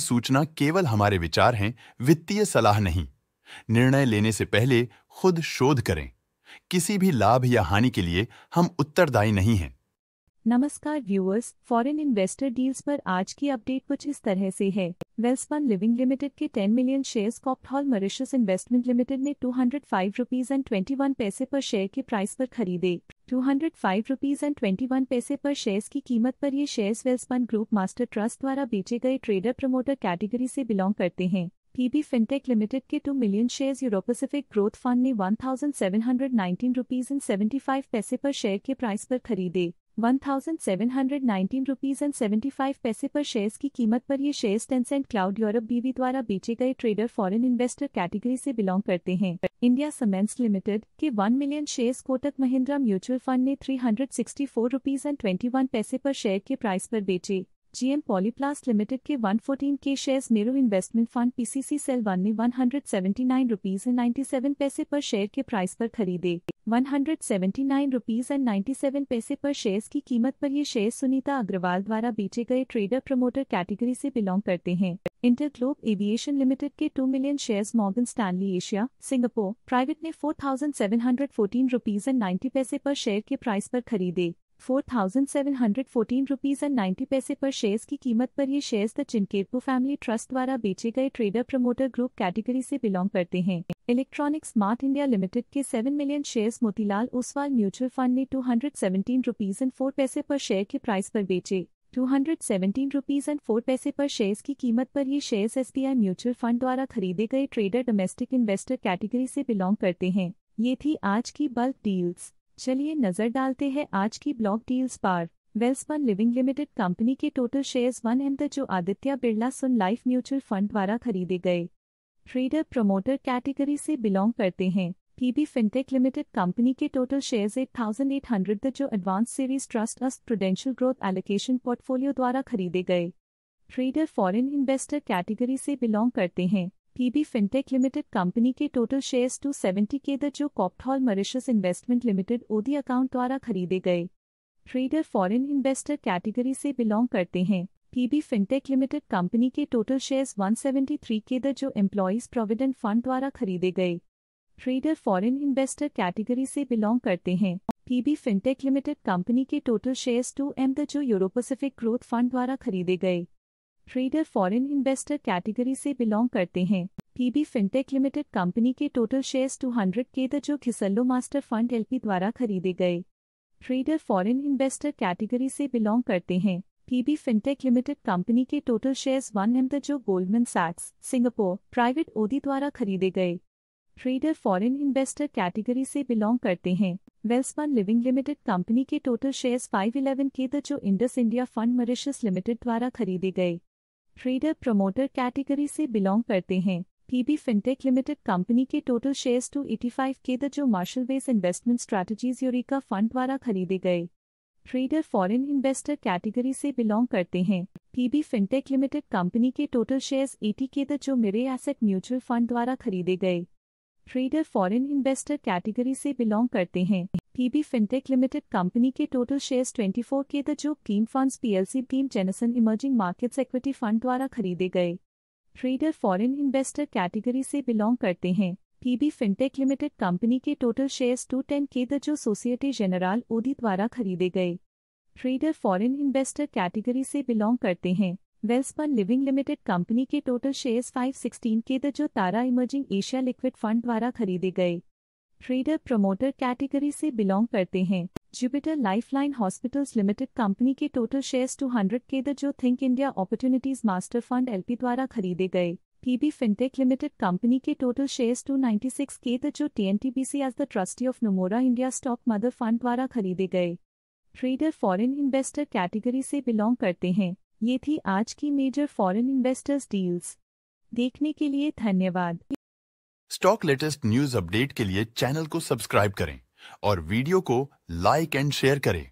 सूचना केवल हमारे विचार हैं, वित्तीय सलाह नहीं। निर्णय लेने से पहले खुद शोध करें। किसी भी लाभ या हानि के लिए हम उत्तरदायी नहीं हैं। नमस्कार व्यूअर्स, फॉरेन इन्वेस्टर डील्स पर आज की अपडेट कुछ इस तरह से है। वेल्सपन लिविंग लिमिटेड के 10 million shares Copthall Mauritius investment limited ने 205 रुपीज एंड 21 पैसे पर शेयर के प्राइस पर खरीदे। 205 रुपीज एंड 21 पैसे पर शेयर्स की कीमत पर ये shares Welspun group master trust द्वारा बेचे गए ट्रेडर प्रमोटर कैटेगरी से बिलोंग करते हैं। पीबी फिनटेक लिमिटेड के 2 million shares euro Pacific growth fund ने 1719 रुपीज एंड 75 पैसे पर शेयर के प्राइस पर खरीदे। 1719 रुपीज एंड 75 पैसे पर शेयर्स की कीमत पर ये शेयर्स टेंसेंट क्लाउड यूरोप बीवी द्वारा बेचे गए ट्रेडर फॉरेन इन्वेस्टर कैटेगरी से बिलोंग करते हैं। इंडिया सीमेंट्स लिमिटेड के 1 million shares Kotak Mahindra mutual fund ने 364 रुपीज एंड 21 पैसे पर शेयर के प्राइस पर बेचे। जीएम पॉलीप्लास्ट लिमिटेड के 114 के शेयर्स मेरो इन्वेस्टमेंट फंड पीसीसी सेल 1 ने 179 रुपीज एंड 97 पैसे पर शेयर के प्राइस पर खरीदे। 179 रुपीज एंड 97 पैसे पर शेयर्स की कीमत पर ये शेयर्स सुनीता अग्रवाल द्वारा बेचे गए ट्रेडर प्रमोटर कैटेगरी से बिलोंग करते हैं। इंटरग्लोब एविएशन लिमिटेड के 2 million shares Morgan Stanley Asia Singapore private ने 4714 रुपीज एंड 90 पैसे पर शेयर के प्राइस पर खरीदे। 4714 रुपीज एंड 90 पैसे पर शेयर्स की कीमत पर ये शेयर्स द चिनकेरपो फैमिली ट्रस्ट द्वारा बेचे गए ट्रेडर प्रमोटर ग्रुप कैटेगरी से बिलोंग करते हैं। इलेक्ट्रॉनिक स्मार्ट इंडिया लिमिटेड के 7 million shares Motilal Oswal mutual fund ने 217 रुपीज एंड 4 पैसे पर शेयर के प्राइस पर बेचे। 217 रुपीज एंड 4 पैसे पर शेयर्स की कीमत पर ये शेयर्स एसबीआई म्यूचुअल फंड द्वारा खरीदे गए ट्रेडर डोमेस्टिक इन्वेस्टर कैटेगरी से बिलोंग करते हैं। ये थी आज की बल्क डील्स। चलिए नजर डालते हैं आज की ब्लॉक डील्स पर। वेल्सपन लिविंग लिमिटेड कंपनी के टोटल शेयर्स 1 एम जो Aditya Birla sun life mutual fund द्वारा खरीदे गए ट्रेडर प्रमोटर कैटेगरी से बिलोंग करते हैं। पीबी फिनटेक लिमिटेड कंपनी के टोटल शेयर्स 8800 जो advance series trust AST Prudential growth allocation portfolio द्वारा खरीदे गए ट्रेडर फॉरेन इन्वेस्टर कैटेगरी से बिलोंग करते हैं। पीबी फिनटेक लिमिटेड कंपनी के टोटल शेयर्स 270 के जो Copthall Mauritius investment limited OD account द्वारा खरीदे गए ट्रेडर फॉरेन इन्वेस्टर कैटेगरी से बिलोंग करते हैं। पीबी फिनटेक लिमिटेड कंपनी के टोटल शेयर्स 173 के जो एम्प्लॉयज प्रोविडेंट फंड द्वारा खरीदे गए ट्रेडर फॉरेन इन्वेस्टर कैटेगरी से बिलोंग करते हैं। पीबी फिनटेक लिमिटेड कंपनी के टोटल शेयर्स 2 एम जो यूरो पैसिफिक ग्रोथ फंड द्वारा खरीदे गए ट्रेडर फॉरेन इन्वेस्टर कैटेगरी से बिलोंग करते हैं। पीबी फिनटेक लिमिटेड कंपनी के टोटल शेयर्स 200 के जो खिसल्लो मास्टर फंड एलपी द्वारा खरीदे गए ट्रेडर फॉरेन इन्वेस्टर कैटेगरी से बिलोंग करते हैं। पीबी फिनटेक लिमिटेड कंपनी के टोटल शेयर्स 1 एम जो गोल्डमैन सैक्स सिंगापुर प्राइवेट ओडी द्वारा खरीदे गए ट्रेडर फॉरेन इन्वेस्टर कैटेगरी से बिलोंग करते हैं। वेल्सपन लिविंग लिमिटेड कंपनी के टोटल शेयर्स 511 के जो Indus India fund Mauritius limited द्वारा खरीदे गए ट्रेडर प्रमोटर कैटेगरी से बिलोंग करते हैं। पीबी फिनटेक लिमिटेड कंपनी के टोटल शेयर्स 285 के जो Marshall Wace Investment Strategies Eureka Fund द्वारा खरीदे गए ट्रेडर फॉरेन इन्वेस्टर कैटेगरी से बिलोंग करते हैं। पीबी फिनटेक लिमिटेड कंपनी के टोटल शेयर्स 80 के जो मेरे एसेट म्यूचुअल फंड द्वारा खरीदे गए ट्रेडर फॉरेन इन्वेस्टर कैटेगरी से बिलोंग करते हैं। पीबी फिनटेक लिमिटेड कंपनी के टोटल शेयर्स 24 के जो कीम funds PLC team Jensen emerging markets equity fund द्वारा खरीदे गए ट्रेडर फॉरेन इन्वेस्टर कैटेगरी से बिलोंग करते हैं। पीबी फिनटेक लिमिटेड कंपनी के टोटल शेयर्स 210 के जो सोसाइटी जेनरल ओडी द्वारा खरीदे गए ट्रेडर फॉरेन इन्वेस्टर कैटेगरी से बिलोंग करते हैं। वेल्सपन लिविंग लिमिटेड कंपनी के टोटल शेयर्स 516 के जो Tara emerging Asia liquid fund द्वारा खरीदे गए ट्रेडर प्रमोटर कैटेगरी से बिलोंग करते हैं। Jupiter lifeline hospitals limited company के टोटल शेयर्स 200 के जो think India opportunities master fund LP द्वारा खरीदे गए। पीबी फिनटेक लिमिटेड कंपनी के टोटल शेयर्स 296 के जो TNTBC as the trustee of Nomura India stock mother fund द्वारा खरीदे गए ट्रेडर फॉरेन इन्वेस्टर कैटेगरी से बिलोंग करते हैं। ये थी आज की मेजर फॉरेन इन्वेस्टर्स डील्स। देखने के लिए धन्यवाद। स्टॉक लेटेस्ट न्यूज अपडेट के लिए चैनल को सब्सक्राइब करें और वीडियो को लाइक एंड शेयर करें।